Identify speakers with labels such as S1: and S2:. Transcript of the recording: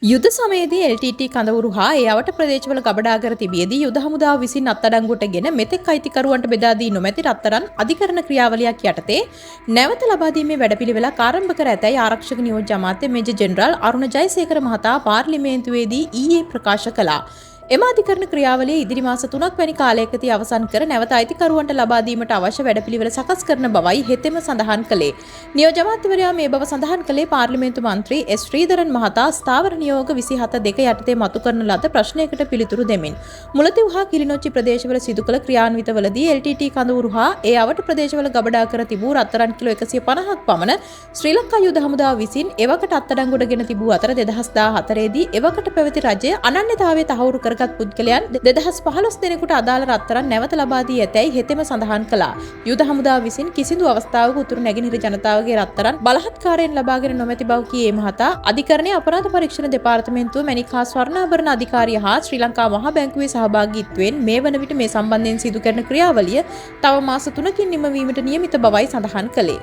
S1: යුද සමයේදී LTT කඳවුරු හා ඒ අවට ප්‍රදේශවල ගබඩා කර තිබියදී යුද හමුදාව විසින් අත්අඩංගුවටගෙන මෙතෙක් අයිතිකරුවන්ට බෙදා දී නොමැති රත්තරන් අධිකරණ ක්‍රියාවලියක් යටතේ නැවත ලබා දීමේ වැඩපිළිවෙලක් ආරම්භ කර ඇතැයි ආරක්ෂක නියෝජ්‍ය අමාත්‍ය මේජර් ජෙනරාල් අරුණ ජයසේකර මහතා පාර්ලිමේන්තුවේදී ඊයේ ප්‍රකාශ කළා. එම අධිකරණ ක්‍රියාවලිය ඉදිරි මාස 3ක් වැනි කාලයකදී අවසන් කර නැවත අයිතිකරුවන්ට ලබා දීමට අවශ්‍ය වැඩපිළිවෙල සකස් කරන බවයි හෙතෙම සඳහන් කළේ. නියෝජ්‍ය අමාත්‍යවරයා මේ බව සඳහන් කළේ පාර්ලිමේන්තු මන්ත්‍රී එස් ශ්‍රීධරන් මහතා ස්ථාවර නියෝග 27(2) යටතේ මතු කරන ලද ප්‍රශ්නයකට පිළිතුරු දෙමින් මුලතිව් හා කිලිනොච්චි ප්‍රදේශවල සිදු කළ ක්‍රියාන්විතවලදී LTT කඳවුරු හා ඒ අවට ප්‍රදේශවල ගබඩා කර තිබූ රත්තරන් කිලෝ 150ක් පමණ ශ්‍රී ලංකා යුද හමුදාව විසින් එවකට අත්අඩංගුවටගෙන තිබූ අතර 2014 දී එවකට පැවති රජය අනන්‍යතාවය තහවුරු කරගත් පුද්ගලයන් 2015 දෙනෙකුට අදාළ රත්තරන් නැවත ලබා දී ඇතැයි හෙතෙම සඳහන් කළා. යුද හමුදාව විසින් කිසිදු අවස්ථාවක උතුරු නැගෙනහිර ජනතාවගේ රත්තරන් බලහත්කාරයෙන් ලබාගෙන නොමැති බව කී මහතා අධිකරණයේ අපරාධ පරීක්ෂණ දෙපාර්තමේන්තුව මැණික් හා ස්වර්ණාභරණ අධිකාරිය හා ශ්‍රී ලංකා මහා බැංකුවේ සහභාගීත්වයෙන් මේ වන විට මේ සම්බන්ධයෙන් සිදු කරන ක්‍රියාවලිය තව මාස 3කින් නිමවීමට නියමිත බවයි සඳහන් කළේ.